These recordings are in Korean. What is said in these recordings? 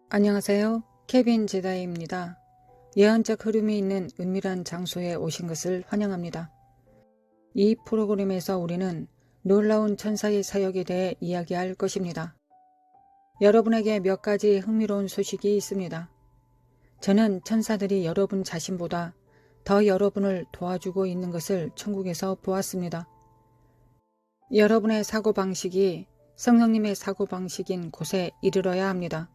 안녕하세요. 케빈 제다이입니다. 예언적 흐름이 있는 은밀한 장소에 오신 것을 환영합니다. 이 프로그램에서 우리는 놀라운 천사의 사역에 대해 이야기할 것입니다. 여러분에게 몇 가지 흥미로운 소식이 있습니다. 저는 천사들이 여러분 자신보다 더 여러분을 도와주고 있는 것을 천국에서 보았습니다. 여러분의 사고방식이 성령님의 사고방식인 곳에 이르러야 합니다.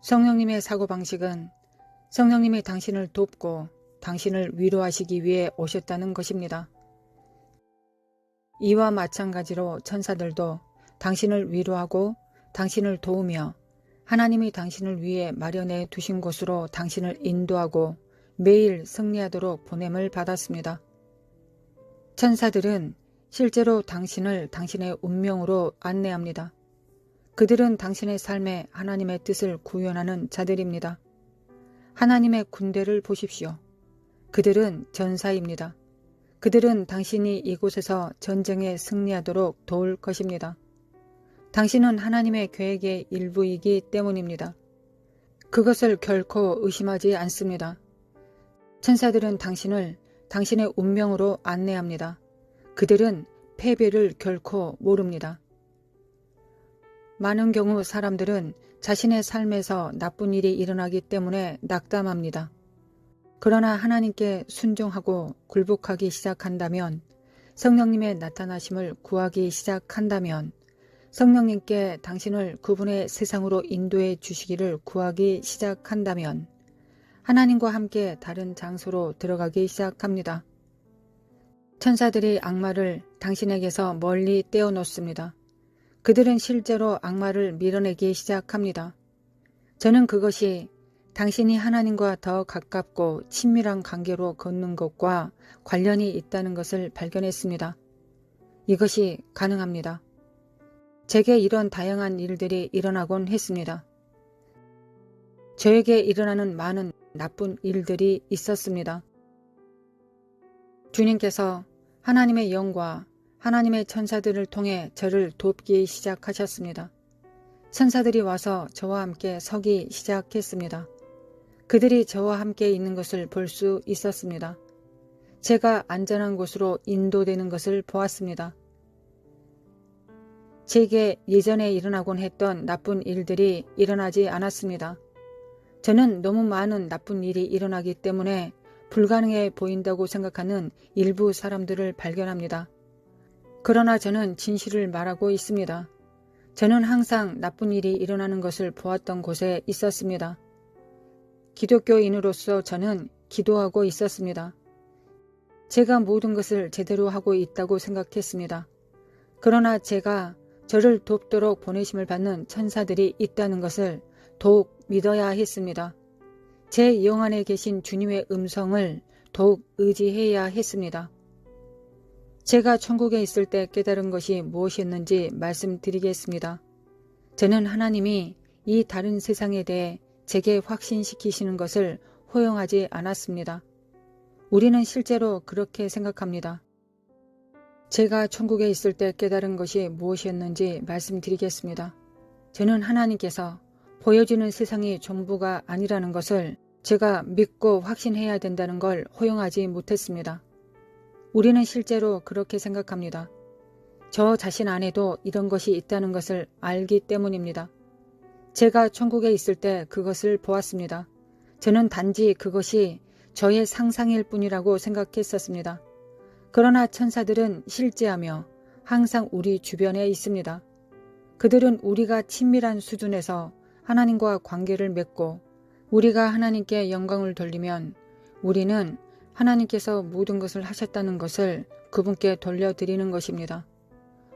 성령님의 사고방식은 성령님이 당신을 돕고 당신을 위로하시기 위해 오셨다는 것입니다. 이와 마찬가지로 천사들도 당신을 위로하고 당신을 도우며 하나님이 당신을 위해 마련해 두신 곳으로 당신을 인도하고 매일 승리하도록 보냄을 받았습니다. 천사들은 실제로 당신을 당신의 운명으로 안내합니다. 그들은 당신의 삶에 하나님의 뜻을 구현하는 자들입니다. 하나님의 군대를 보십시오. 그들은 전사입니다. 그들은 당신이 이곳에서 전쟁에 승리하도록 도울 것입니다. 당신은 하나님의 계획의 일부이기 때문입니다. 그것을 결코 의심하지 않습니다. 천사들은 당신을 당신의 운명으로 안내합니다. 그들은 패배를 결코 모릅니다. 많은 경우 사람들은 자신의 삶에서 나쁜 일이 일어나기 때문에 낙담합니다. 그러나 하나님께 순종하고 굴복하기 시작한다면, 성령님의 나타나심을 구하기 시작한다면, 성령님께 당신을 그분의 세상으로 인도해 주시기를 구하기 시작한다면 하나님과 함께 다른 장소로 들어가기 시작합니다. 천사들이 악마를 당신에게서 멀리 떼어놓습니다. 그들은 실제로 악마를 밀어내기 시작합니다. 저는 그것이 당신이 하나님과 더 가깝고 친밀한 관계로 걷는 것과 관련이 있다는 것을 발견했습니다. 이것이 가능합니다. 제게 이런 다양한 일들이 일어나곤 했습니다. 저에게 일어나는 많은 나쁜 일들이 있었습니다. 주님께서 하나님의 영과 하나님의 천사들을 통해 저를 돕기 시작하셨습니다. 천사들이 와서 저와 함께 서기 시작했습니다. 그들이 저와 함께 있는 것을 볼 수 있었습니다. 제가 안전한 곳으로 인도되는 것을 보았습니다. 제게 예전에 일어나곤 했던 나쁜 일들이 일어나지 않았습니다. 저는 너무 많은 나쁜 일이 일어나기 때문에 불가능해 보인다고 생각하는 일부 사람들을 발견합니다. 그러나 저는 진실을 말하고 있습니다. 저는 항상 나쁜 일이 일어나는 것을 보았던 곳에 있었습니다. 기독교인으로서 저는 기도하고 있었습니다. 제가 모든 것을 제대로 하고 있다고 생각했습니다. 그러나 제가 저를 돕도록 보내심을 받는 천사들이 있다는 것을 더욱 믿어야 했습니다. 제 영 안에 계신 주님의 음성을 더욱 의지해야 했습니다. 제가 천국에 있을 때 깨달은 것이 무엇이었는지 말씀드리겠습니다. 저는 하나님이 이 다른 세상에 대해 제게 확신시키시는 것을 허용하지 않았습니다. 우리는 실제로 그렇게 생각합니다. 제가 천국에 있을 때 깨달은 것이 무엇이었는지 말씀드리겠습니다. 저는 하나님께서 보여주는 세상이 전부가 아니라는 것을 제가 믿고 확신해야 된다는 걸 허용하지 못했습니다. 우리는 실제로 그렇게 생각합니다. 저 자신 안에도 이런 것이 있다는 것을 알기 때문입니다. 제가 천국에 있을 때 그것을 보았습니다. 저는 단지 그것이 저의 상상일 뿐이라고 생각했었습니다. 그러나 천사들은 실제하며 항상 우리 주변에 있습니다. 그들은 우리가 친밀한 수준에서 하나님과 관계를 맺고 우리가 하나님께 영광을 돌리면 우리는 하나님께서 모든 것을 하셨다는 것을 그분께 돌려드리는 것입니다.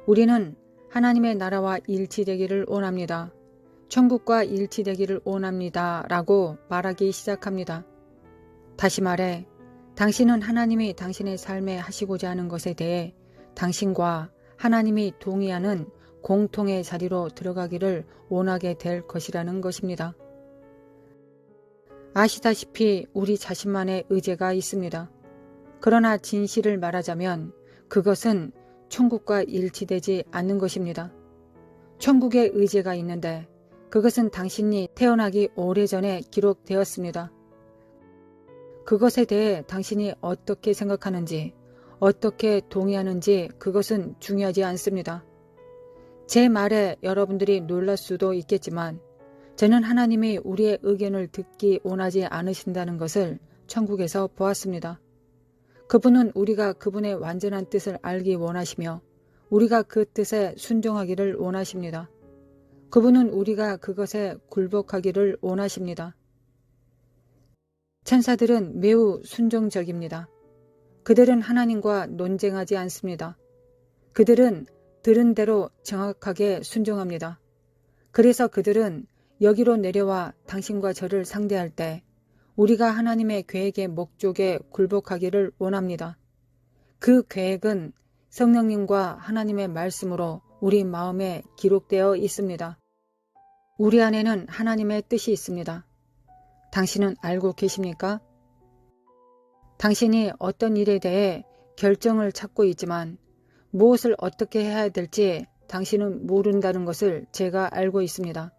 우리는 하나님의 나라와 일치되기를 원합니다. 천국과 일치되기를 원합니다. 라고 말하기 시작합니다. 다시 말해 당신은 하나님이 당신의 삶에 하시고자 하는 것에 대해 당신과 하나님이 동의하는 공통의 자리로 들어가기를 원하게 될 것이라는 것입니다. 아시다시피 우리 자신만의 의제가 있습니다. 그러나 진실을 말하자면 그것은 천국과 일치되지 않는 것입니다. 천국의 의제가 있는데 그것은 당신이 태어나기 오래전에 기록되었습니다. 그것에 대해 당신이 어떻게 생각하는지, 어떻게 동의하는지 그것은 중요하지 않습니다. 제 말에 여러분들이 놀랄 수도 있겠지만 저는 하나님이 우리의 의견을 듣기 원하지 않으신다는 것을 천국에서 보았습니다. 그분은 우리가 그분의 완전한 뜻을 알기 원하시며 우리가 그 뜻에 순종하기를 원하십니다. 그분은 우리가 그것에 굴복하기를 원하십니다. 천사들은 매우 순종적입니다. 그들은 하나님과 논쟁하지 않습니다. 그들은 들은 대로 정확하게 순종합니다. 그래서 그들은 여기로 내려와 당신과 저를 상대할 때 우리가 하나님의 계획의 목적에 굴복하기를 원합니다. 그 계획은 성령님과 하나님의 말씀으로 우리 마음에 기록되어 있습니다. 우리 안에는 하나님의 뜻이 있습니다. 당신은 알고 계십니까? 당신이 어떤 일에 대해 결정을 찾고 있지만 무엇을 어떻게 해야 될지 당신은 모른다는 것을 제가 알고 있습니다.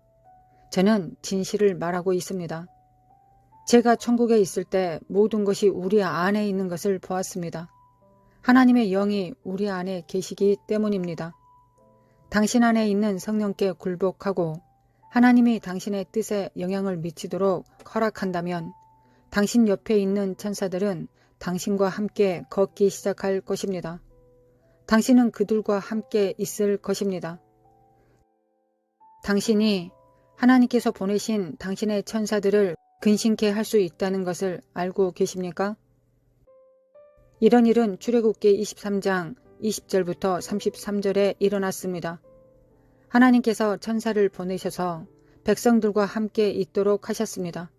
저는 진실을 말하고 있습니다. 제가 천국에 있을 때 모든 것이 우리 안에 있는 것을 보았습니다. 하나님의 영이 우리 안에 계시기 때문입니다. 당신 안에 있는 성령께 굴복하고 하나님이 당신의 뜻에 영향을 미치도록 허락한다면 당신 옆에 있는 천사들은 당신과 함께 걷기 시작할 것입니다. 당신은 그들과 함께 있을 것입니다. 당신이 하나님께서 보내신 당신의 천사들을 근심케 할 수 있다는 것을 알고 계십니까? 이런 일은 출애굽기 23장 20절부터 33절에 일어났습니다. 하나님께서 천사를 보내셔서 백성들과 함께 있도록 하셨습니다.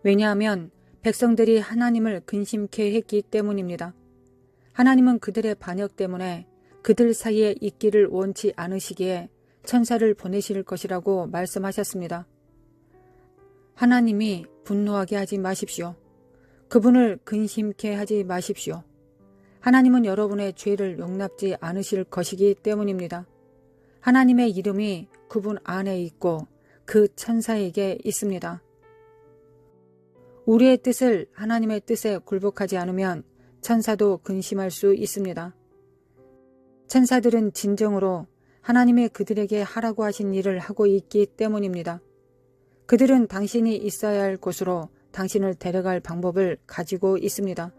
왜냐하면 백성들이 하나님을 근심케 했기 때문입니다. 하나님은 그들의 반역 때문에 그들 사이에 있기를 원치 않으시기에 천사를 보내실 것이라고 말씀하셨습니다. 하나님이 분노하게 하지 마십시오. 그분을 근심케 하지 마십시오. 하나님은 여러분의 죄를 용납지 않으실 것이기 때문입니다. 하나님의 이름이 그분 안에 있고 그 천사에게 있습니다. 우리의 뜻을 하나님의 뜻에 굴복하지 않으면 천사도 근심할 수 있습니다. 천사들은 진정으로 하나님이 그들에게 하라고 하신 일을 하고 있기 때문입니다. 그들은 당신이 있어야 할 곳으로 당신을 데려갈 방법을 가지고 있습니다.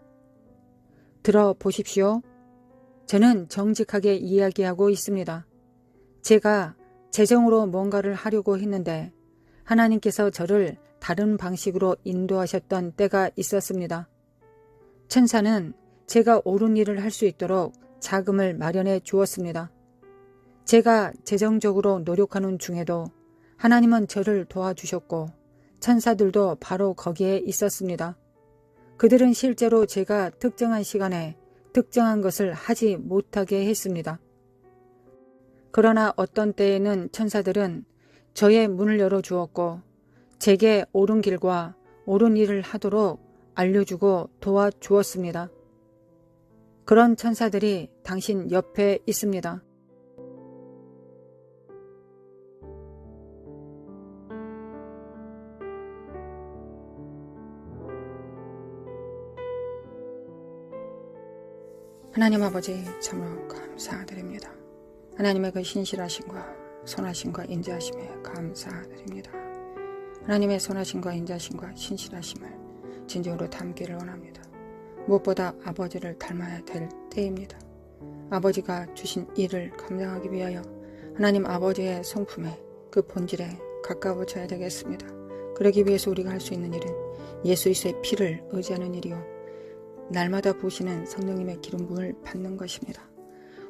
들어보십시오. 저는 정직하게 이야기하고 있습니다. 제가 재정으로 뭔가를 하려고 했는데 하나님께서 저를 다른 방식으로 인도하셨던 때가 있었습니다. 천사는 제가 옳은 일을 할 수 있도록 자금을 마련해 주었습니다. 제가 재정적으로 노력하는 중에도 하나님은 저를 도와주셨고 천사들도 바로 거기에 있었습니다. 그들은 실제로 제가 특정한 시간에 특정한 것을 하지 못하게 했습니다. 그러나 어떤 때에는 천사들은 저의 문을 열어주었고 제게 옳은 길과 옳은 일을 하도록 알려주고 도와주었습니다. 그런 천사들이 당신 옆에 있습니다. 하나님 아버지 참으로 감사드립니다. 하나님의 그 신실하심과 선하심과 인자하심에 감사드립니다. 하나님의 선하심과 인자하심과 신실하심을 진정으로 담기를 원합니다. 무엇보다 아버지를 닮아야 될 때입니다. 아버지가 주신 일을 감당하기 위하여 하나님 아버지의 성품에 그 본질에 가까워져야 되겠습니다. 그러기 위해서 우리가 할 수 있는 일은 예수 그리스도의 피를 의지하는 일이요 날마다 부으시는 성령님의 기름 부음을 받는 것입니다.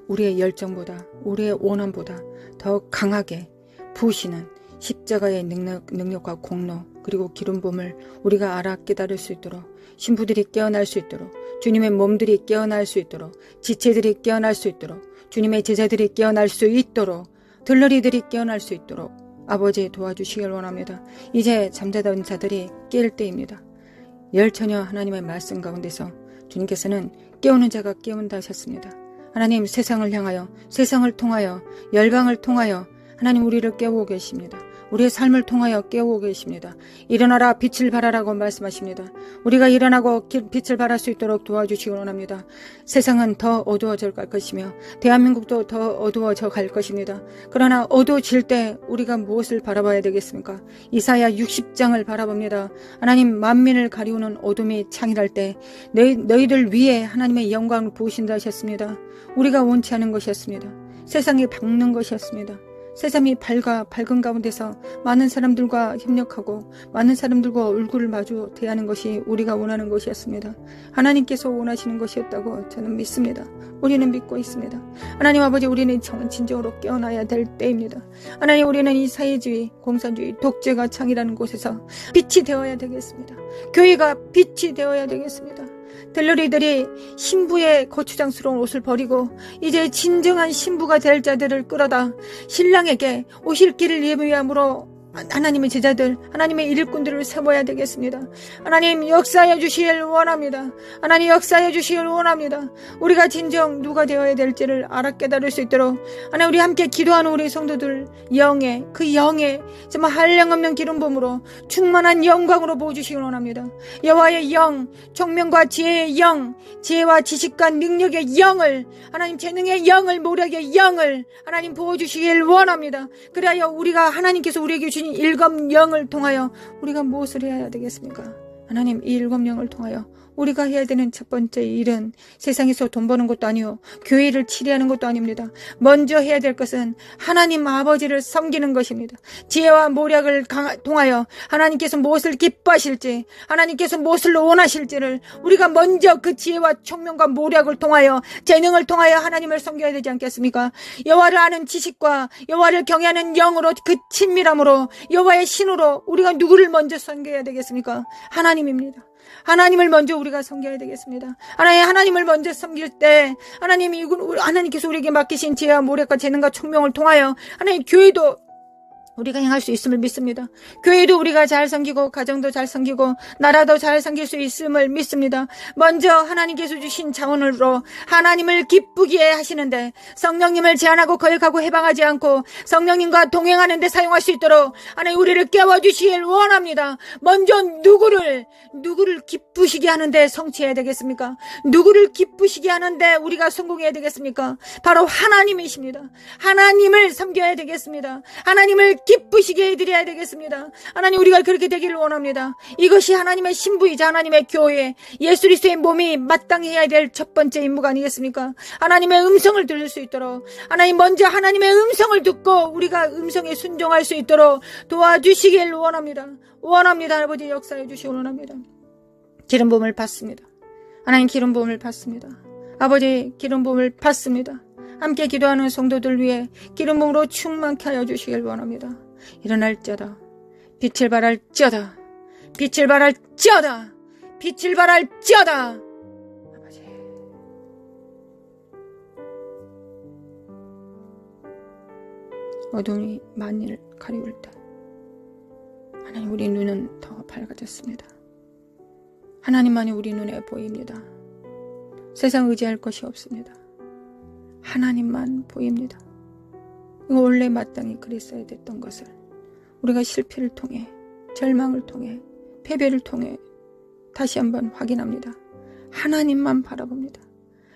우리의 열정보다 우리의 원함보다 더 강하게 부으시는 십자가의 능력과 공로 그리고 기름 부음을 우리가 알아 깨달을 수 있도록 신부들이 깨어날 수 있도록 주님의 몸들이 깨어날 수 있도록 지체들이 깨어날 수 있도록 주님의 제자들이 깨어날 수 있도록 들러리들이 깨어날 수 있도록 아버지 도와주시길 원합니다. 이제 잠자던 자들이 깰 때입니다. 열처녀 하나님의 말씀 가운데서 주님께서는 깨우는 자가 깨운다 하셨습니다. 하나님 세상을 향하여, 세상을 통하여, 열방을 통하여 하나님 우리를 깨우고 계십니다. 우리의 삶을 통하여 깨우고 계십니다. 일어나라 빛을 발하라고 말씀하십니다. 우리가 일어나고 빛을 발할 수 있도록 도와주시기 원합니다. 세상은 더 어두워져 갈 것이며 대한민국도 더 어두워져 갈 것입니다. 그러나 어두워질 때 우리가 무엇을 바라봐야 되겠습니까? 이사야 60장을 바라봅니다. 하나님 만민을 가리우는 어둠이 창일할 때 너희들 위에 하나님의 영광을 부으신다 하셨습니다. 우리가 원치 않은 것이었습니다. 세상이 밝는 것이었습니다. 세상이 밝은 가운데서 많은 사람들과 협력하고 많은 사람들과 얼굴을 마주 대하는 것이 우리가 원하는 것이었습니다. 하나님께서 원하시는 것이었다고 저는 믿습니다. 우리는 믿고 있습니다. 하나님 아버지, 우리는 진정으로 깨어나야 될 때입니다. 하나님, 우리는 이 사회주의, 공산주의, 독재가 창이라는 곳에서 빛이 되어야 되겠습니다. 교회가 빛이 되어야 되겠습니다. 들러리들이 신부의 거추장스러운 옷을 버리고 이제 진정한 신부가 될 자들을 끌어다 신랑에게 오실 길을 예비함으로 하나님의 제자들, 하나님의 일꾼들을 세워야 되겠습니다. 하나님 역사해 주시길 원합니다. 하나님 역사해 주시길 원합니다. 우리가 진정 누가 되어야 될지를 알아 깨달을 수 있도록 하나님, 우리 함께 기도하는 우리 성도들 영에, 그 영에 정말 한량없는 기름 부음으로 충만한 영광으로 부어주시길 원합니다. 여호와의 영, 총명과 지혜의 영, 지혜와 지식과 능력의 영을, 하나님 재능의 영을, 모략의 영을 하나님 부어주시길 원합니다. 그래야 우리가 하나님께서 우리에게 주신 일곱 영을 통하여 우리가 무엇을 해야 되겠습니까? 하나님, 이 일곱 영을 통하여 우리가 해야 되는 첫 번째 일은 세상에서 돈 버는 것도 아니요 교회를 치리하는 것도 아닙니다. 먼저 해야 될 것은 하나님 아버지를 섬기는 것입니다. 지혜와 모략을 통하여 하나님께서 무엇을 기뻐하실지, 하나님께서 무엇을 원하실지를 우리가 먼저 그 지혜와 총명과 모략을 통하여, 재능을 통하여 하나님을 섬겨야 되지 않겠습니까? 여호와를 아는 지식과 여호와를 경외하는 영으로, 그 친밀함으로, 여호와의 신으로 우리가 누구를 먼저 섬겨야 되겠습니까? 하나님입니다. 하나님을 먼저 우리가 섬겨야 되겠습니다. 하나님을 먼저 섬길 때 하나님께서 우리에게 맡기신 지혜와 모략과 재능과 총명을 통하여 하나님 교회도 우리가 행할 수 있음을 믿습니다. 교회도 우리가 잘 섬기고 가정도 잘 섬기고 나라도 잘 섬길 수 있음을 믿습니다. 먼저 하나님께서 주신 자원으로 하나님을 기쁘게 하시는데 성령님을 제한하고 거역하고 해방하지 않고 성령님과 동행하는 데 사용할 수 있도록 하나님 우리를 깨워주시길 원합니다. 먼저 누구를 기쁘시게 하는데 성취해야 되겠습니까? 누구를 기쁘시게 하는데 우리가 성공해야 되겠습니까? 바로 하나님이십니다. 하나님을 섬겨야 되겠습니다. 하나님을 기쁘시게 해드려야 되겠습니다. 하나님, 우리가 그렇게 되기를 원합니다. 이것이 하나님의 신부이자 하나님의 교회, 예수 그리스도의 몸이 마땅히 해야 될 첫 번째 임무가 아니겠습니까? 하나님의 음성을 들을 수 있도록 하나님 먼저 하나님의 음성을 듣고 우리가 음성에 순종할 수 있도록 도와주시길 원합니다. 아버지 역사해 주시기 원합니다. 기름 부음을 받습니다. 하나님 기름 부음을 받습니다. 아버지 기름 부음을 받습니다. 함께 기도하는 성도들 위해 기름 부음으로 충만케 하여 주시길 원합니다. 일어날지어다. 빛을 발할지어다. 빛을 발할지어다. 빛을 발할지어다. 아버지, 어둠이 만일 가리울 때 하나님, 우리 눈은 더 밝아졌습니다. 하나님만이 우리 눈에 보입니다. 세상 의지할 것이 없습니다. 하나님만 보입니다. 이거 원래 마땅히 그랬어야 됐던 것을 우리가 실패를 통해, 절망을 통해, 패배를 통해 다시 한번 확인합니다. 하나님만 바라봅니다.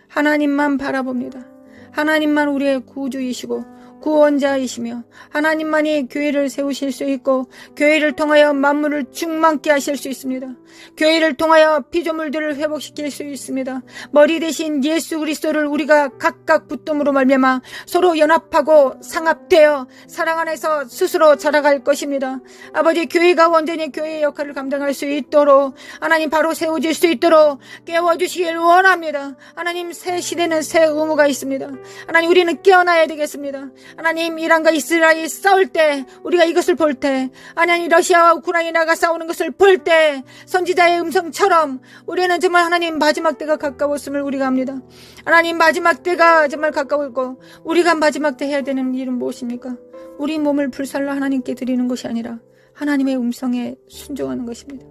하나님만 바라봅니다. 하나님만 우리의 구주이시고 구원자이시며 하나님만이 교회를 세우실 수 있고 교회를 통하여 만물을 충만케 하실 수 있습니다. 교회를 통하여 피조물들을 회복시킬 수 있습니다. 머리 대신 예수 그리스도를 우리가 각각 붙듦으로 말미암아 서로 연합하고 상합되어 사랑 안에서 스스로 자라갈 것입니다. 아버지, 교회가 온전히 교회의 역할을 감당할 수 있도록 하나님 바로 세워질 수 있도록 깨워주시길 원합니다. 하나님, 새 시대는 새 의무가 있습니다. 하나님, 우리는 깨어나야 되겠습니다. 하나님, 이란과 이스라엘이 싸울 때 우리가 이것을 볼 때, 하나님 러시아와 우크라이나가 싸우는 것을 볼 때 선지자의 음성처럼 우리는 정말 하나님 마지막 때가 가까웠음을 우리가 합니다. 하나님, 마지막 때가 정말 가까웠고 우리가 마지막 때 해야 되는 일은 무엇입니까? 우리 몸을 불살라 하나님께 드리는 것이 아니라 하나님의 음성에 순종하는 것입니다.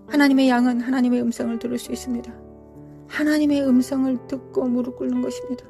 하나님의 양은 하나님의 음성을 들을 수 있습니다. 하나님의 음성을 듣고 무릎 꿇는 것입니다.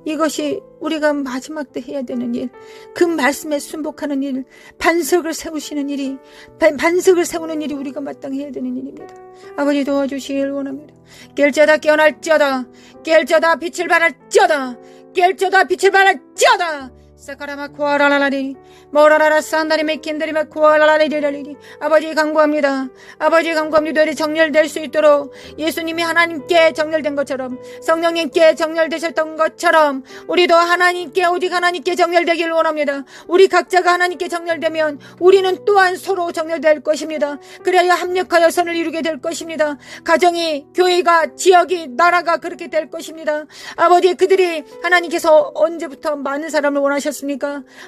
이것이 우리가 마지막 때 해야 되는 일, 그 말씀에 순복하는 일, 반석을 세우시는 일이, 반석을 세우는 일이 우리가 마땅히 해야 되는 일입니다. 아버지 도와주시길 원합니다. 깰지어다 깨어날지어다, 깰지어다 빛을 발할지어다, 깰지어다 빛을 발할지어다. 사카라마 코아라라라리 모라라라 산다리 메킨다리마 코아라라리리라리. 아버지 간구합니다. 아버지 간구합니다. 우리 정렬될 수 있도록 예수님이 하나님께 정렬된 것처럼, 성령님께 정렬되셨던 것처럼 우리도 하나님께, 오직 하나님께 정렬되길 원합니다. 우리 각자가 하나님께 정렬되면 우리는 또한 서로 정렬될 것입니다. 그래야 합력하여 선을 이루게 될 것입니다. 가정이, 교회가, 지역이, 나라가 그렇게 될 것입니다. 아버지, 그들이 하나님께서 언제부터 많은 사람을 원하셨습니까?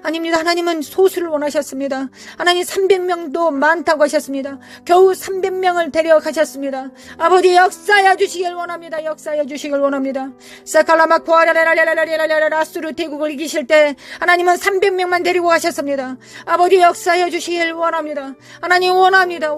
아닙니다. 하나님은 소수를 원하셨습니다. 하나님 300명도 많다고 하셨습니다. 겨우 300명을 데려가셨습니다. 아버지 역사해 주시길 원합니다. 역사해 주시길 원합니다. 사칼라마코아라라라라라라라라스루 태국을 이기실 때 하나님은 300명만 데리고 가셨습니다. 아버지 역사해 주시길 원합니다. 하나님 원합니다.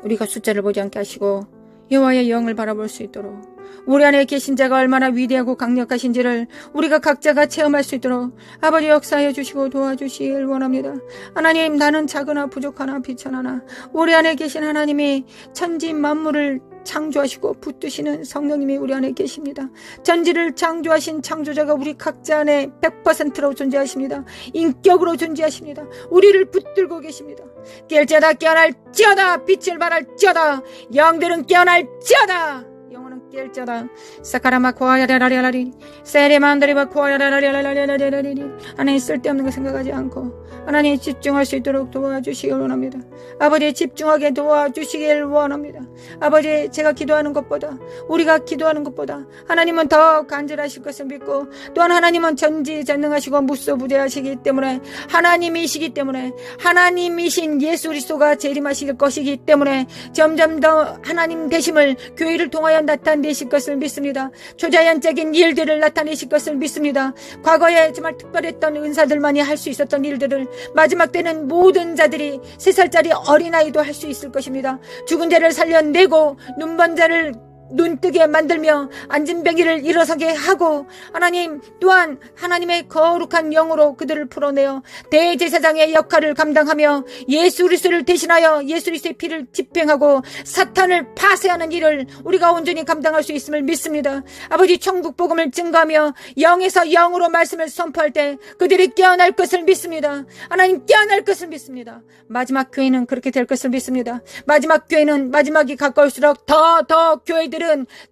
우리가 숫자를 보지 않게 하시고 여호와의 영을 바라볼 수 있도록, 우리 안에 계신 자가 얼마나 위대하고 강력하신지를 우리가 각자가 체험할 수 있도록 아버지 역사해 주시고 도와주시길 원합니다. 하나님, 나는 작으나 부족하나 비천하나 우리 안에 계신 하나님이 천지 만물을 창조하시고 붙드시는 성령님이 우리 안에 계십니다. 전지를 창조하신 창조자가 우리 각자 안에 100%로 존재하십니다. 인격으로 존재하십니다. 우리를 붙들고 계십니다. 깰지어다 깨어날지어다, 빛을 발할지어다, 영들은 깨어날지어다, 영혼은 깰지어다. 사카라마 코아야라라라라리 세레만다리바 코아야라라라라라라라리. 하나님, 쓸데없는 거 생각하지 않고 하나님 집중할 수 있도록 도와주시길 원합니다. 아버지 집중하게 도와주시길 원합니다. 아버지, 제가 기도하는 것보다, 우리가 기도하는 것보다 하나님은 더 간절하실 것을 믿고, 또한 하나님은 전지전능하시고 무소부재하시기 때문에, 하나님이시기 때문에, 하나님이신 예수 그리스도가 재림하실 것이기 때문에 점점 더 하나님 되심을 교회를 통하여 나타내실 것을 믿습니다. 초자연적인 일들을 나타내실 것을 믿습니다. 과거에 정말 특별했던 은사들만이 할 수 있었던 일들을 마지막 때는 모든 자들이, 3살짜리 어린아이도 할 수 있을 것입니다. 죽은 자를 살려내고 눈먼 자를 눈뜨게 만들며 앉은뱅이를 일어서게 하고, 하나님 또한 하나님의 거룩한 영으로 그들을 풀어내어 대제사장의 역할을 감당하며 예수 그리스도를 대신하여 예수 그리스도의 피를 집행하고 사탄을 파쇄하는 일을 우리가 온전히 감당할 수 있음을 믿습니다. 아버지, 천국 복음을 증거하며 영에서 영으로 말씀을 선포할 때 그들이 깨어날 것을 믿습니다. 하나님, 깨어날 것을 믿습니다. 마지막 교회는 그렇게 될 것을 믿습니다. 마지막 교회는 마지막이 가까울수록 더 교회들은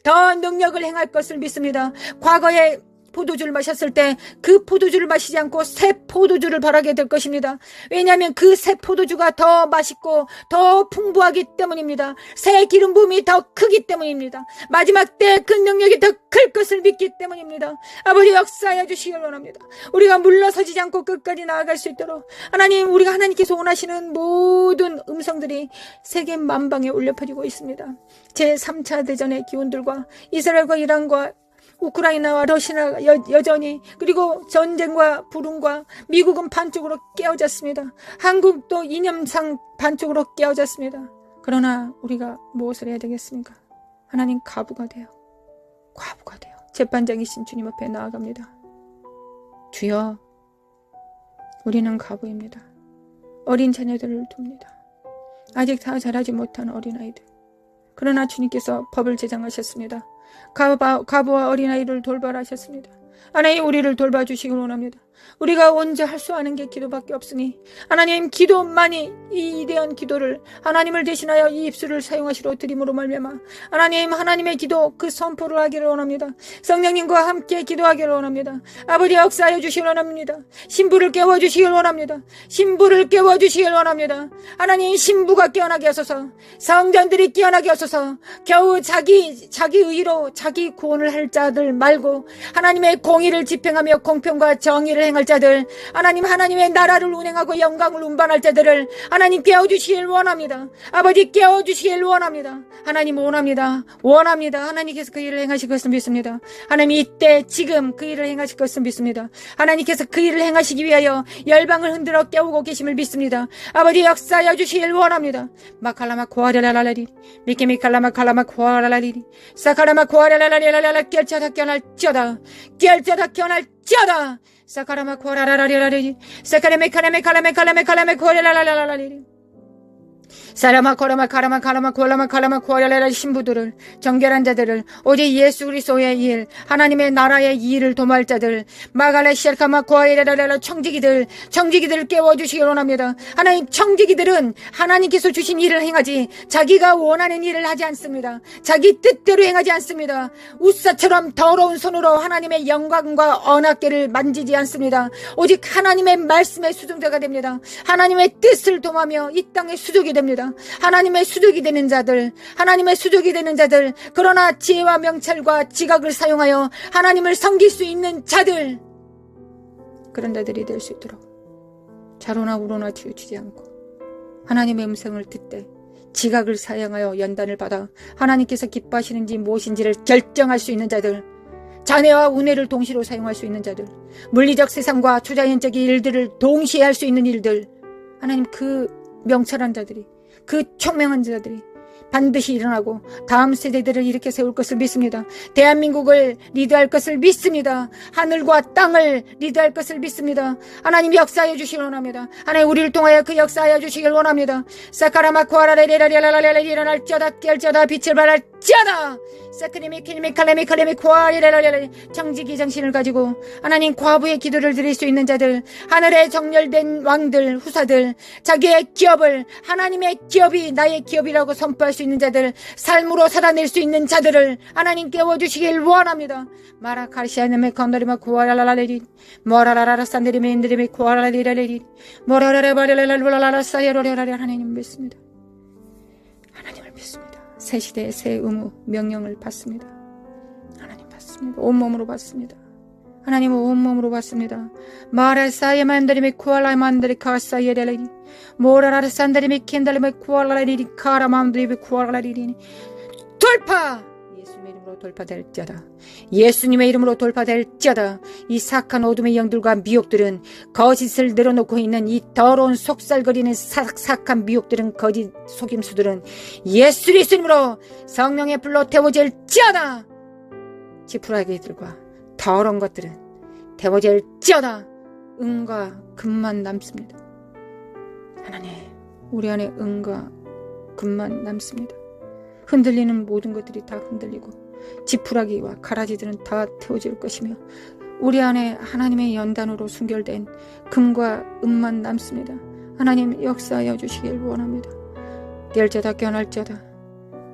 더 능력을 행할 것을 믿습니다. 과거에 포도주를 마셨을 때 그 포도주를 마시지 않고 새 포도주를 바라게 될 것입니다. 왜냐하면 그 새 포도주가 더 맛있고 더 풍부하기 때문입니다. 새 기름 부음이 더 크기 때문입니다. 마지막 때 그 능력이 더 클 것을 믿기 때문입니다. 아버지 역사해 주시길 원합니다. 우리가 물러서지 않고 끝까지 나아갈 수 있도록 하나님, 우리가 하나님께서 원하시는 모든 음성들이 세계 만방에 울려 퍼지고 있습니다. 제3차 대전의 기운들과 이스라엘과 이란과 우크라이나와 러시아가 여전히, 그리고 전쟁과 불운과 미국은 반쪽으로 깨어졌습니다. 한국도 이념상 반쪽으로 깨어졌습니다. 그러나 우리가 무엇을 해야 되겠습니까? 하나님, 과부가 돼요. 재판장이신 주님 앞에 나아갑니다. 주여, 우리는 과부입니다. 어린 자녀들을 둡니다. 아직 다 자라지 못한 어린아이들. 그러나 주님께서 법을 제정하셨습니다. 과부와 어린아이를 돌봐하셨습니다. 하나님, 우리를 돌봐주시길 원합니다. 우리가 언제 할 수 아는 게 기도밖에 없으니 하나님, 기도만이, 이 위대한 기도를 하나님을 대신하여 이 입술을 사용하시러 드림으로 말미암아 하나님, 하나님의 기도 그 선포를 하기를 원합니다. 성령님과 함께 기도하기를 원합니다. 아버지 역사해 주시길 원합니다. 신부를 깨워주시길 원합니다. 하나님, 신부가 깨어나게 하소서. 성전들이 깨어나게 하소서. 겨우 자기 의로 자기 구원을 할 자들 말고 하나님의 공의를 집행하며 공평과 정의를 행할 자들, 하나님 하나님의 나라를 운행하고 영광을 운반할 자들을 하나님 깨워주시길 원합니다. 아버지 깨워주시길 원합니다. 하나님 원합니다. 하나님께서 그 일을 행하실 것을 믿습니다. 하나님 이때 지금 그 일을 행하실 것을 믿습니다. 하나님께서 그 일을 행하시기 위하여 열방을 흔들어 깨우고 계심을 믿습니다. 아버지 역사하여 주시길 원합니다. 마칼라마 코아레라라리 미케미칼라마 칼라마 코아라라리 사카라마 코아레라라리라라 결자다 깨어날지어다 사카라마 코아라라리라리 사카레메칼라메칼라메칼라메칼라메 코아레라라라리 사라마 코라마 카라마 카라마 코라마 코아레라 신부들을 정결한 자들을 오직 예수 그리스도의 일 하나님의 나라의 일을 도모할 자들 마갈레 시알카마 코아레라라 청지기들을 깨워주시기 원합니다. 하나님 청지기들은 하나님께서 주신 일을 행하지 자기가 원하는 일을 하지 않습니다. 자기 뜻대로 행하지 않습니다. 우사처럼 더러운 손으로 하나님의 영광과 언약궤를 만지지 않습니다. 오직 하나님의 말씀의 수종자가 됩니다. 하나님의 뜻을 도모하며 이 땅의 수족이 됩니다. 하나님의 수족이 되는 자들, 그러나 지혜와 명찰과 지각을 사용하여 하나님을 섬길 수 있는 자들, 그런 자들이 될 수 있도록 좌로나 우로나 치우치지 않고 하나님의 음성을 듣되 지각을 사용하여 연단을 받아 하나님께서 기뻐하시는지 무엇인지를 결정할 수 있는 자들, 자네와 운해를 동시로 사용할 수 있는 자들, 물리적 세상과 초자연적인 일들을 동시에 할 수 있는 일들, 하나님 그 명철한 자들이, 그 총명한 자들이 반드시 일어나고 다음 세대들을 일으켜 세울 것을 믿습니다. 대한민국을 리드할 것을 믿습니다. 하늘과 땅을 리드할 것을 믿습니다. 하나님 역사하여 주시길 원합니다. 하나님 우리를 통하여 그 역사하여 주시길 원합니다. 사카라마 코아라레레라레라레레 일어날지어다 깰지어다 빛을 발할지어다 사크리미 키리미 칼레미 칼레미 코아레레라레레 정직이 정신을 가지고 하나님 과부의 기도를 드릴 수 있는 자들, 하늘에 정렬된 왕들 후사들, 자기의 기업을 하나님의 기업이 나의 기업이라고 선포할 수 있는 자들, 삶으로 살아낼 수 있는 자들을 하나님 깨워주시길 원합니다. 마라카시아네메 건더리마 구아라라라레리 모라라라라 산데리메 인드리메 구아라라리라레리 모라라라바레라라라라 사이로레라레 하나님 믿습니다. 하나님을 믿습니다. 새 시대의 새 의무 명령을 받습니다. 하나님 받습니다. 온몸으로 받습니다. 하나님은 온몸으로 받습니다. 마라사이에 만드리메 쿠알라에 만드리 카사이에 레레리 모라라라 산다리메 켄달리메 쿠알라리리 카라맘드리메 쿠알라리리 돌파! 예수님의 이름으로 돌파될지어다. 예수님의 이름으로 돌파될지어다. 이 사악한 어둠의 영들과 미혹들은 거짓을 늘어놓고 있는 이 더러운 속살거리는 사악한 미혹들은 거짓 속임수들은 예수 그리스도로 성령의 불로 태워질지어다. 지푸라기들과 더러운 것들은 태워질지어다. 은과 금만 남습니다. 하나님 우리 안에 은과 금만 남습니다. 흔들리는 모든 것들이 다 흔들리고 지푸라기와 가라지들은 다 태워질 것이며 우리 안에 하나님의 연단으로 순결된 금과 은만 남습니다. 하나님 역사하여 주시길 원합니다. 깰자다 깨어날자다.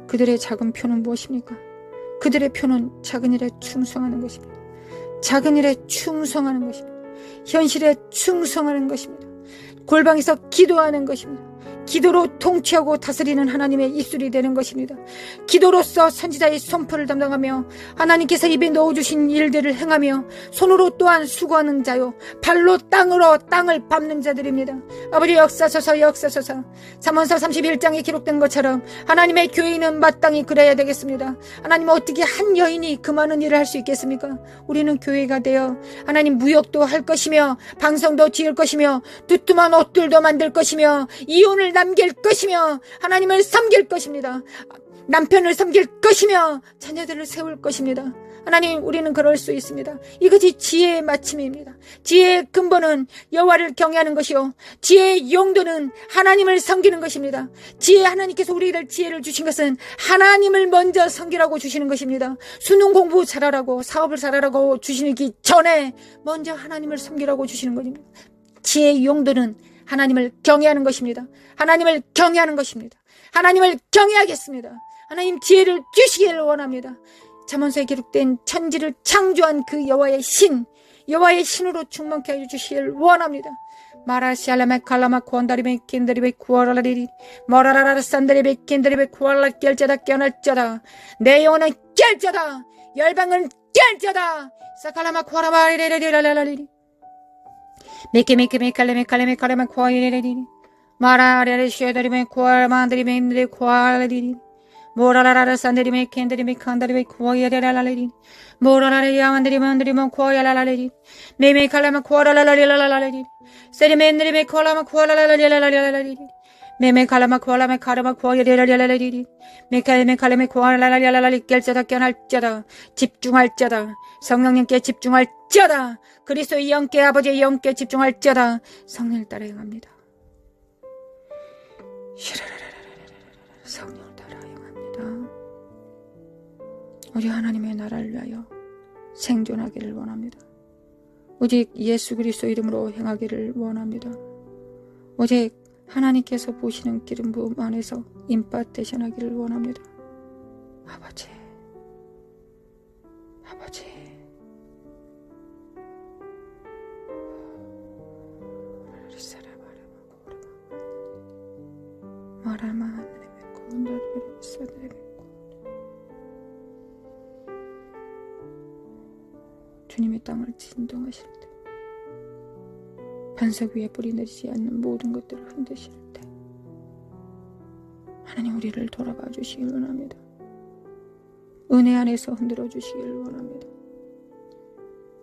그들의 작은 표는 무엇입니까? 그들의 표는 작은 일에 충성하는 것입니다. 작은 일에 충성하는 것입니다. 현실에 충성하는 것입니다. 골방에서 기도하는 것입니다. 기도로 통치하고 다스리는 하나님의 입술이 되는 것입니다. 기도로서 선지자의 선포를 담당하며 하나님께서 입에 넣어주신 일들을 행하며 손으로 또한 수고하는 자요 발로 땅을 밟는 자들입니다. 아버지 역사소서 잠언서 31장에 기록된 것처럼 하나님의 교회는 마땅히 그래야 되겠습니다. 하나님 어떻게 한 여인이 그 많은 일을 할 수 있겠습니까? 우리는 교회가 되어 하나님 무역도 할 것이며 방송도 지을 것이며 두툼한 옷들도 만들 것이며 이혼을 남길 것이며 하나님을 섬길 것입니다. 남편을 섬길 것이며 자녀들을 세울 것입니다. 하나님 우리는 그럴 수 있습니다. 이것이 지혜의 마침입니다. 지혜의 근본은 여호와를 경외하는 것이요 지혜의 용도는 하나님을 섬기는 것입니다. 하나님께서 우리를 지혜를 주신 것은 하나님을 먼저 섬기라고 주시는 것입니다. 수능 공부 잘하라고 사업을 잘하라고 주시기 전에 먼저 하나님을 섬기라고 주시는 것입니다. 지혜의 용도는 하나님을 경외하는 것입니다. 하나님을 경외하는 것입니다. 하나님을 경외하겠습니다. 하나님 지혜를 주시기를 원합니다. 잠언서에 기록된 천지를 창조한 그 여호와의 신으로 충만케 해주시기를 원합니다. 마라시알라메 칼라마 쿠안다리메 킨다리베 쿠아라리리 모라라라 산다리베 킨다리베 쿠알라 깰자다 깨어날자다. 내 영혼은 깰자다. 열방은 깰자다. 사칼라마 쿠아라바리리리라라리리 메케메케메칼레메칼레메칼레메 코아이레리리 마라레레 쉐다리메 코알만드리메 인드리 코알리리 모라라라 산드리메 캔드리메 칸다리메 코아이레라라리리 모라라레 야만드리만드리메 코아야라라리리 메메칼레메 코아라라라리라라리리 세리메인드리메 코알라메 코알라라라리라라리리 메메칼라마 코알라메 카르마 코아이레라라리리 메칼메칼레메 코알라라리라라리 깰자다 깨날자다 집중할자다 성령님께 집중할자다 그리스도의 영께 아버지의 영께 집중할자다 성령을 따라 행합니다. 성령을 따라 행합니다. 우리 하나님의 나라를 위하여 생존하기를 원합니다. 오직 예수 그리스도 이름으로 행하기를 원합니다. 오직 하나님께서 보시는 기름 부음 안에서 임파테이션 하기를 원합니다. 아버지 주님의 땅을 진동하실 때 반석 위에 뿌리 내리지 않는 모든 것들을 흔드실 때 하나님 우리를 돌아봐 주시길 원합니다. 은혜 안에서 흔들어 주시길 원합니다.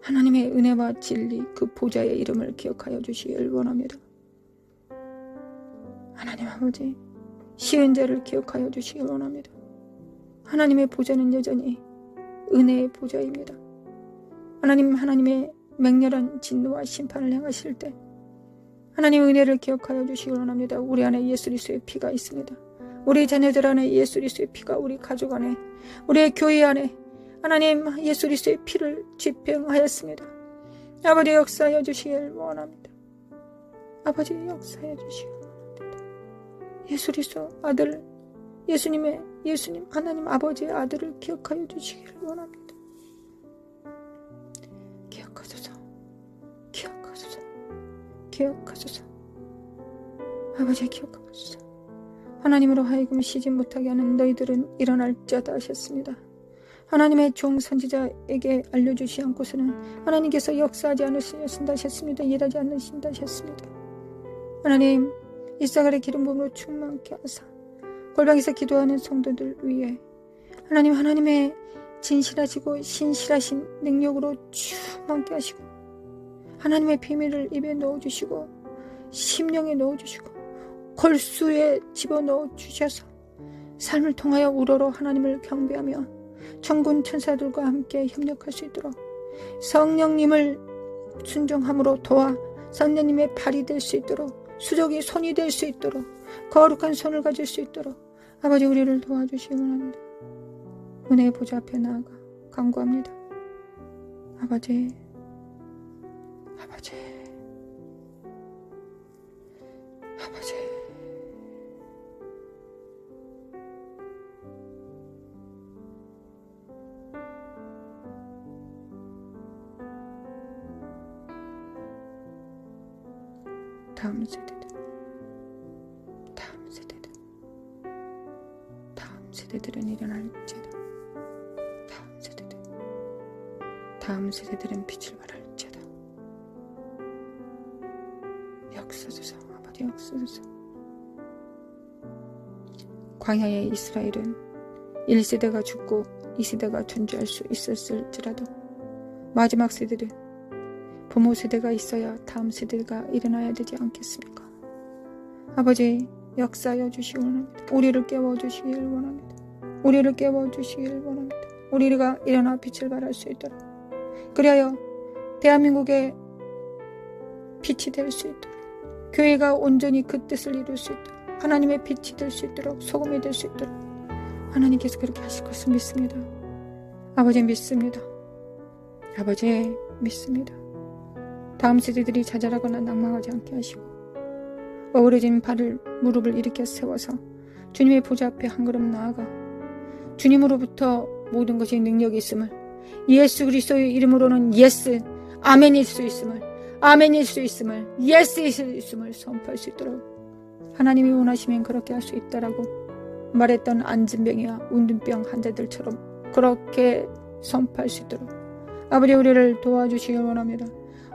하나님의 은혜와 진리 그 보좌의 이름을 기억하여 주시길 원합니다. 하나님 아버지 쉬운 자를 기억하여 주시길 원합니다. 하나님의 보좌는 여전히 은혜의 보좌입니다. 하나님의 맹렬한 진노와 심판을 행하실 때 하나님 은혜를 기억하여 주시길 원합니다. 우리 안에 예수 그리스도의 피가 있습니다. 우리 자녀들 안에 예수 그리스도의 피가 우리 가족 안에 우리의 교회 안에 하나님 예수 그리스도의 피를 집행하였습니다. 아버지 역사하여 주시길 원합니다. 아버지 역사하여 주시길 원합니다. 예수 그리스도 아들 예수님 하나님 아버지의 아들을 기억하여 주시길 원합니다. 기억하소서. 아버지 기억하소서. 하나님으로 하여금 쉬지 못하게 하는 너희들은 일어날자다 하셨습니다. 하나님의 종 선지자에게 알려주시 않고서는 하나님께서 역사하지 않으신다 하셨습니다. 일하지 않으신다 하셨습니다. 하나님 이사갈의 기름 부음으로 충만케 하사 골방에서 기도하는 성도들 위해 하나님의 진실하시고 신실하신 능력으로 충만케 하시고 하나님의 비밀을 입에 넣어주시고 심령에 넣어주시고 골수에 집어넣어 주셔서 삶을 통하여 우러러 하나님을 경배하며 천군 천사들과 함께 협력할 수 있도록 성령님을 순종함으로 도와 성령님의 발이 될 수 있도록 수족의 손이 될 수 있도록 거룩한 손을 가질 수 있도록 아버지 우리를 도와주시기 원합니다. 은혜의 보좌 앞에 나아가 간구합니다. 아버지 다음 세대들은 일어날지다. 다음 세대들은 빛을 발할지다. 역사소서 아버지 역사소서. 광야의 이스라엘은 1세대가 죽고 2세대가 존재할 수 있었을지라도 마지막 세대는 부모 세대가 있어야 다음 세대가 일어나야 되지 않겠습니까? 아버지 역사하여 주시기 원합니다. 우리를 깨워주시길 원합니다. 우리가 일어나 빛을 발할 수 있도록 그리하여 대한민국의 빛이 될 수 있도록 교회가 온전히 그 뜻을 이룰 수 있도록 하나님의 빛이 될 수 있도록 소금이 될 수 있도록 하나님께서 그렇게 하실 것을 믿습니다. 아버지 믿습니다. 다음 세대들이 자잘하거나 낭망하지 않게 하시고 어우러진 무릎을 일으켜 세워서 주님의 보좌 앞에 한 걸음 나아가 주님으로부터 모든 것이 능력이 있음을 예수 그리스도의 이름으로는 예스 아멘일 수 있음을 예스일 수 있음을 선포할 수 있도록 하나님이 원하시면 그렇게 할 수 있다라고 말했던 안진병이야 운둔병 환자들처럼 그렇게 선포할 수 있도록 아버지 우리를 도와주시길 원합니다.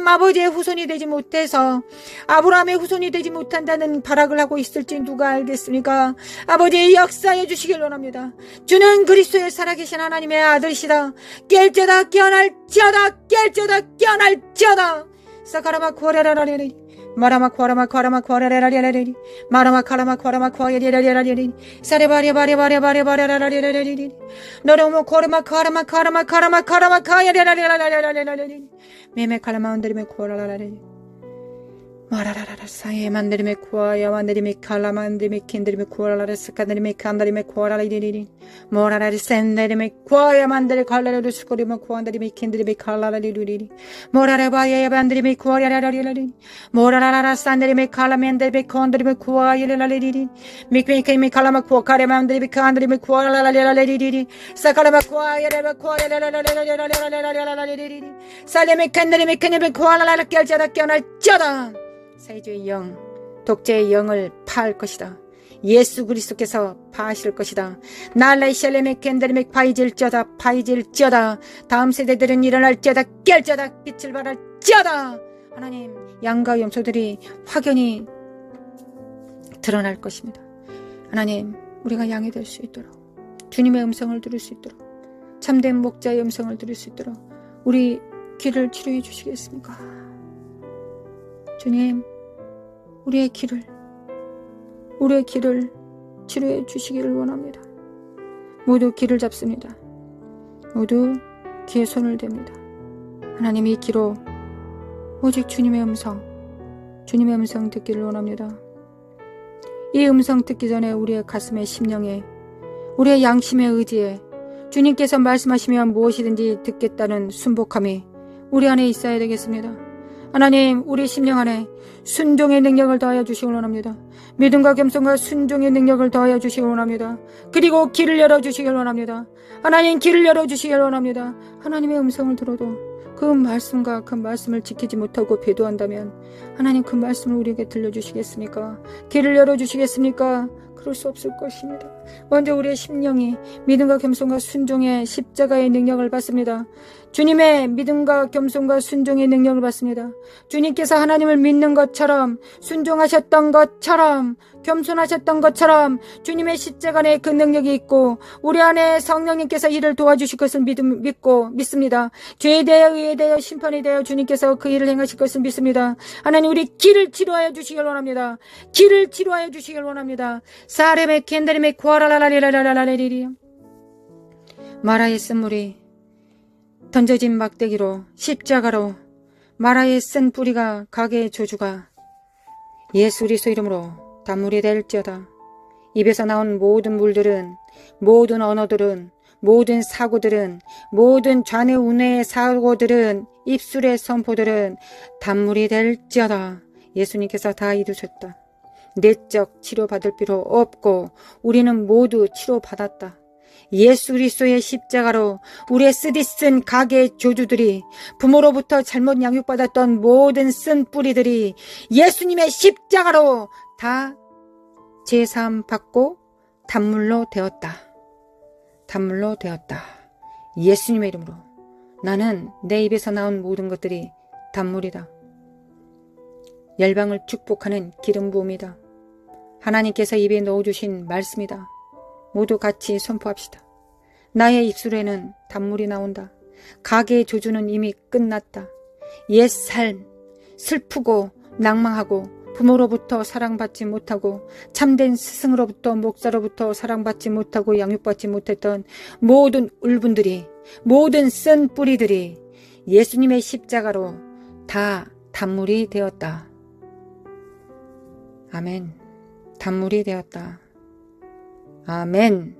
하나님 아버지의 후손이 되지 못해서 아브라함의 후손이 되지 못한다는 발악을 하고 있을지 누가 알겠습니까? 아버지 역사해 주시길 원합니다. 주는 그리스도의 살아계신 하나님의 아들이시다. 깰지어다 깨어날지어다 깰지어다 깨어날지어다. 사카라마 코레라라레리 마라마 코라마 코라마 코레라라레리 마라마 카라마 코라마 코레라라레리 사레바레바레바레바레바레라라레리 너로모 코라마 카라마 카라마 카라마 카라마 카레라라레라레리 메메 칼라마 온데리메 코라라레리 마라라라라 사예 만데리메 코아야 만데리메 칼라 만데리메 킨데리메 코라라레 스카데리메 칸다리메 코라라리리리 모라라리 센데리메 코아야 만데리 칼라레르 스코리메 코안데리메 킨데리메 칼라라리리리 모라라바야 만데리메 코아야라라리리 모라라라라 산데리메 칼라 만데리메 콘데리메 코아야라라리리 미크미케메 칼라마 코카레 만데리메 칸데리메 코라라라리리리 사카라마 코아야라라 코아야라라라라라라라라라리리 살레메 칸데리메 칸데리메 코아라라라 깰자다 깨어날자다. 사회주의 영, 독재의 영을 파할 것이다. 예수 그리스도께서 파하실 것이다. 날라이 샬레메 캔데르메 파이질쩌다 파이질쩌다. 다음 세대들은 일어날쩌다 깰쩌다 빛을 발할쩌다. 하나님 양과 염소들이 확연히 드러날 것입니다. 하나님, 우리가 양이 될 수 있도록, 주님의 음성을 들을 수 있도록, 참된 목자의 음성을 들을 수 있도록 우리 귀를 치료해 주시겠습니까? 주님, 우리의 귀를 치료해 주시기를 원합니다. 모두 귀를 잡습니다. 모두 귀에 손을 댑니다. 하나님, 이 귀로 오직 주님의 음성 듣기를 원합니다. 이 음성 듣기 전에 우리의 가슴에, 심령에, 우리의 양심의 의지에 주님께서 말씀하시면 무엇이든지 듣겠다는 순복함이 우리 안에 있어야 되겠습니다. 하나님, 우리 심령 안에 순종의 능력을 더하여 주시기 원합니다. 믿음과 겸손과 순종의 능력을 더하여 주시기 원합니다. 그리고 길을 열어주시길 원합니다. 하나님, 길을 열어주시길 원합니다. 하나님의 음성을 들어도 그 말씀과 그 말씀을 지키지 못하고 배도한다면 하나님, 그 말씀을 우리에게 들려주시겠습니까? 길을 열어주시겠습니까? 그럴 수 없을 것입니다. 먼저 우리의 심령이 믿음과 겸손과 순종의 십자가의 능력을 받습니다. 주님의 믿음과 겸손과 순종의 능력을 받습니다. 주님께서 하나님을 믿는 것처럼, 순종하셨던 것처럼, 겸손하셨던 것처럼 주님의 십자가 안에 그 능력이 있고 우리 안에 성령님께서 이를 도와주실 것을 믿습니다. 죄에 대하여, 의에 대하여, 심판에 대하여 주님께서 그 일을 행하실 것을 믿습니다. 하나님, 우리 길을 치료하여 주시길 원합니다. 길을 치료하여 주시길 원합니다. 사레메 켄데레메 쿠아라라라리라라라리리. 마라의 쓴물이 던져진 막대기로, 십자가로 마라의 쓴 뿌리가, 가게의 저주가 예수 그리스도 이름으로 단물이 될지어다. 입에서 나온 모든 물들은, 모든 언어들은, 모든 사고들은, 모든 좌뇌우뇌의 사고들은, 입술의 선포들은 단물이 될지어다. 예수님께서 다 이루셨다. 내적 치료받을 필요 없고 우리는 모두 치료받았다. 예수 그리스도의 십자가로 우리의 쓰디쓴 가게의 조주들이, 부모로부터 잘못 양육받았던 모든 쓴 뿌리들이 예수님의 십자가로 다 제사함 받고 단물로 되었다. 단물로 되었다. 예수님의 이름으로 나는 내 입에서 나온 모든 것들이 단물이다. 열방을 축복하는 기름 부음이다. 하나님께서 입에 넣어주신 말씀이다. 모두 같이 선포합시다. 나의 입술에는 단물이 나온다. 가게의 조주는 이미 끝났다. 옛 삶, 슬프고 낭망하고 부모로부터 사랑받지 못하고 참된 스승으로부터, 목사로부터 사랑받지 못하고 양육받지 못했던 모든 울분들이, 모든 쓴 뿌리들이 예수님의 십자가로 다 단물이 되었다. 아멘. 단물이 되었다. 아멘.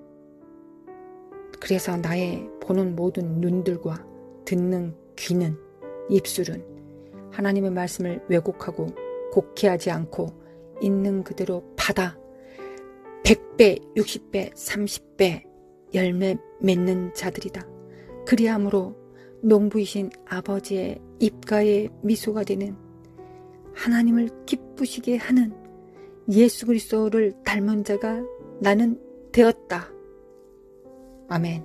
그래서 나의 보는 모든 눈들과 듣는 귀는, 입술은 하나님의 말씀을 왜곡하고 곡해하지 않고 있는 그대로 받아 100배, 60배, 30배 열매 맺는 자들이다. 그리함으로 농부이신 아버지의 입가에 미소가 되는, 하나님을 기쁘시게 하는 예수 그리스도를 닮은 자가 나는 되었다. 아멘.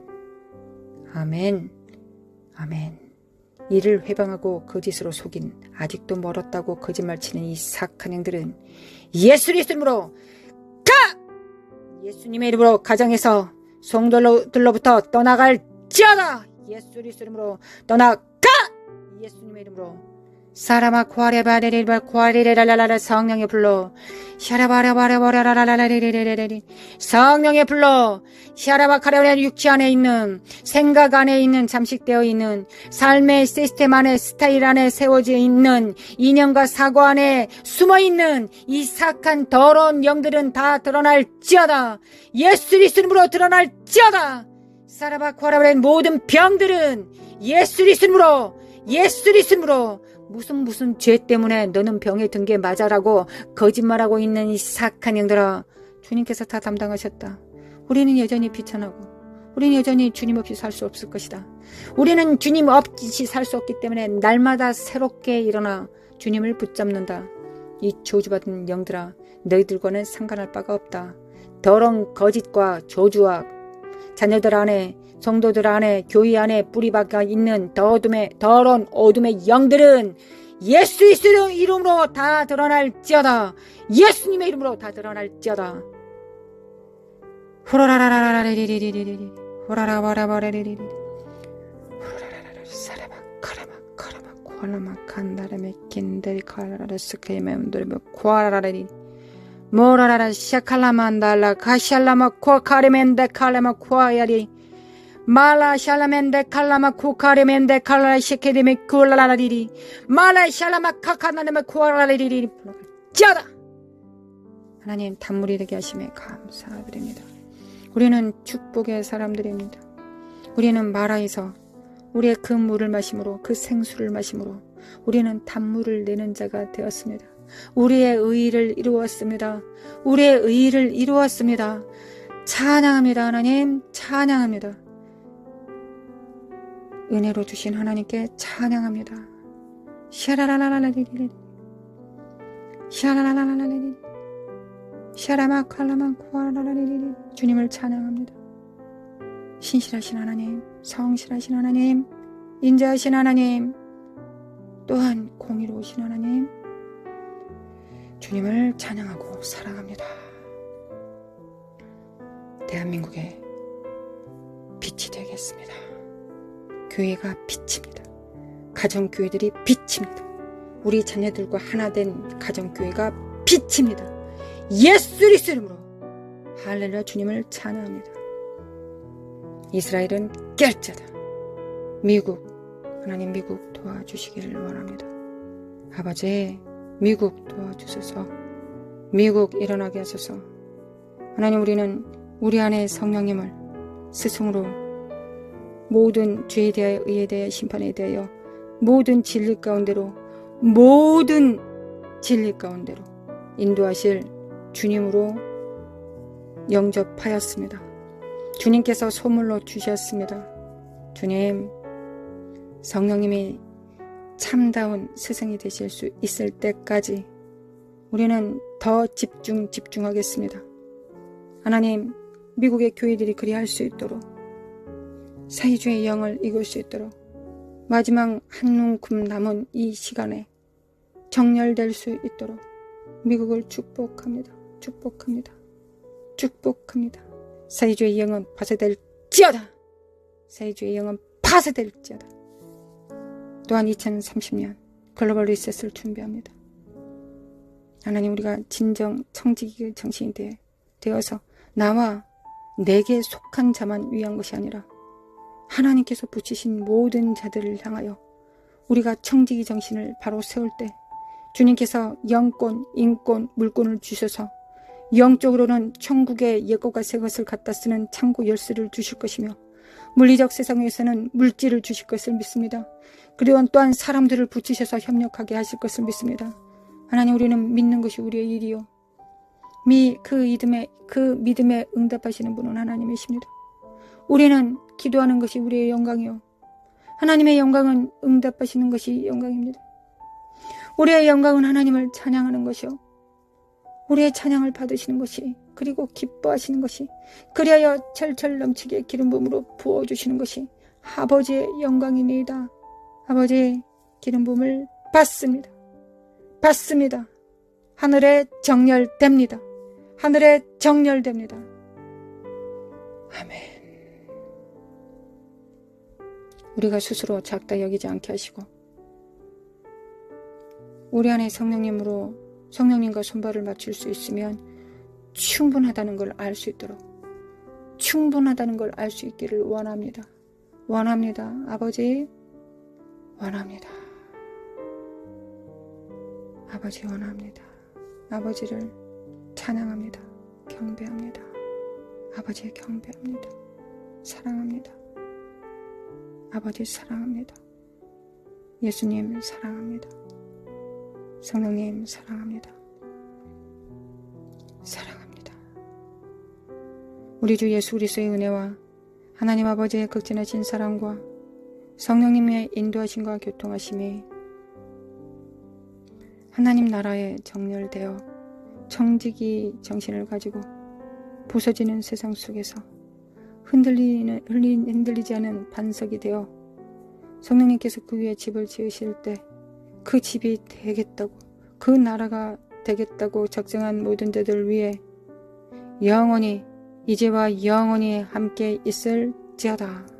아멘. 아멘. 이를 회방하고 거짓으로 속인, 아직도 멀었다고 거짓말치는 이 사악한 행들은 예수 그리스도로 가! 예수님의 이름으로 가정에서 성도들로부터 떠나갈지어다. 예수 그리스도로 떠나가! 예수님의 이름으로 사라마 코아레바레레바 코아레레랄랄라. 성령의 불로 샤라바라바라바라라라라리리리리리. 성령의 불로 샤라바카레레. 육체 안에 있는, 생각 안에 있는, 잠식되어 있는 삶의 시스템 안에, 스타일 안에 세워져 있는, 이념과 사고 안에 숨어 있는 이 사악한 더러운 영들은 다 드러날지어다. 예수 그리스도로 드러날지어다. 사라바코아레바레. 모든 병들은 예수 그리스도로, 예수 그리스도로, 무슨 죄 때문에 너는 병에 든 게 맞아라고 거짓말하고 있는 이 사악한 영들아, 주님께서 다 담당하셨다. 우리는 여전히 비천하고 우리는 여전히 주님 없이 살 수 없을 것이다. 우리는 주님 없이 살 수 없기 때문에 날마다 새롭게 일어나 주님을 붙잡는다. 이 저주받은 영들아, 너희들과는 상관할 바가 없다. 더러운 거짓과 저주와 자녀들 안에, 성도들 안에, 교회 안에 뿌리박아 있는 더러운 어둠의 영들은 예수 그리스도의 이름으로 다 드러날지어다. 예수님의 이름으로 다 드러날지어다. 호라라라라라리리리리리 호라라바라바라리리리 호라라라라 사라바 카라마 카라마 코라마 칸다라메 킨데리 카라라 스케이메운드르메 코라라라리 모라라라 샤칼라만달라 카샬라마 코카레멘데 칼라마 코아야리 말라 샬라멘데 칼라마 코카레멘데 칼라 셰케데메 쿨라라리리 말라 샬라마 카카나데메 코아라리리리 짜다. 하나님 단물이 되게 하심에 감사드립니다. 우리는 축복의 사람들입니다. 우리는 마라에서 우리의 그 물을 마심으로 그 생수를 마심으로 우리는 단물을 내는 자가 되었습니다. 우리의 의의를 이루었습니다. 우리의 의의를 이루었습니다. 찬양합니다. 하나님 찬양합니다. 은혜로 주신 하나님께 찬양합니다. 샤라라라라리리 샤라라라라리리 샤라마칼라만 코아라라리리 주님을 찬양합니다. 신실하신 하나님, 성실하신 하나님, 인자하신 하나님, 또한 공의로우신 하나님, 주님을 찬양하고 사랑합니다. 대한민국의 빛이 되겠습니다. 교회가 빛입니다. 가정교회들이 빛입니다. 우리 자녀들과 하나 된 가정교회가 빛입니다. 예수 그리스도 이름으로 할렐루야 주님을 찬양합니다. 이스라엘은 깰 자다. 미국 하나님 미국 도와주시기를 원합니다. 아버지 미국 도와주소서. 미국 일어나게 하소서. 하나님 우리는 우리 안에 성령님을 스승으로 모든 죄에 대하여 의에 대하여 심판에 대하여 모든 진리 가운데로 모든 진리 가운데로 인도하실 주님으로 영접하였습니다. 주님께서 소물로 주셨습니다. 주님, 성령님이 참다운 스승이 되실 수 있을 때까지 우리는 더 집중하겠습니다. 하나님, 미국의 교회들이 그리할 수 있도록 사회주의 영을 이길 수 있도록 마지막 한 움큼 남은 이 시간에 정렬될 수 있도록 미국을 축복합니다. 축복합니다. 축복합니다. 사회주의 영은 파쇄될지어다. 사회주의 영은 파쇄될지어다. 또한 2030년 글로벌 리셋을 준비합니다. 하나님 우리가 진정 청지기 정신이 되어서 나와 내게 속한 자만 위한 것이 아니라 하나님께서 붙이신 모든 자들을 향하여 우리가 청지기 정신을 바로 세울 때 주님께서 영권, 인권, 물권을 주셔서 영적으로는 천국의 옛것과 새것을 갖다 쓰는 창고 열쇠를 주실 것이며 물리적 세상에서는 물질을 주실 것을 믿습니다. 그리고 또한 사람들을 붙이셔서 협력하게 하실 것을 믿습니다. 하나님 우리는 믿는 것이 우리의 일이요. 그 믿음에 응답하시는 분은 하나님이십니다. 우리는 기도하는 것이 우리의 영광이요. 하나님의 영광은 응답하시는 것이 영광입니다. 우리의 영광은 하나님을 찬양하는 것이요. 우리의 찬양을 받으시는 것이 그리고 기뻐하시는 것이 그리하여 철철 넘치게 기름 부음으로 부어주시는 것이 아버지의 영광이니이다. 아버지의 기름 부음을 받습니다. 받습니다. 하늘에 정렬됩니다. 하늘에 정렬됩니다. 아멘. 우리가 스스로 작다 여기지 않게 하시고 우리 안에 성령님과 손발을 맞출 수 있으면 충분하다는 걸 알 수 있도록 충분하다는 걸 알 수 있기를 원합니다. 원합니다. 아버지 원합니다. 아버지 원합니다. 아버지를 찬양합니다. 경배합니다. 아버지 경배합니다. 사랑합니다. 아버지 사랑합니다. 예수님 사랑합니다. 성령님 사랑합니다. 사랑합니다. 우리 주 예수 그리스도의 은혜와 하나님 아버지의 극진하신 사랑과 성령님의 인도하심과 교통하심이 하나님 나라에 정렬되어 청지기 정신을 가지고 부서지는 세상 속에서 흔들리지 않은 반석이 되어 성령님께서 그 위에 집을 지으실 때 그 집이 되겠다고, 그 나라가 되겠다고 작정한 모든 자들 위해 영원히, 이제와 영원히 함께 있을지어다.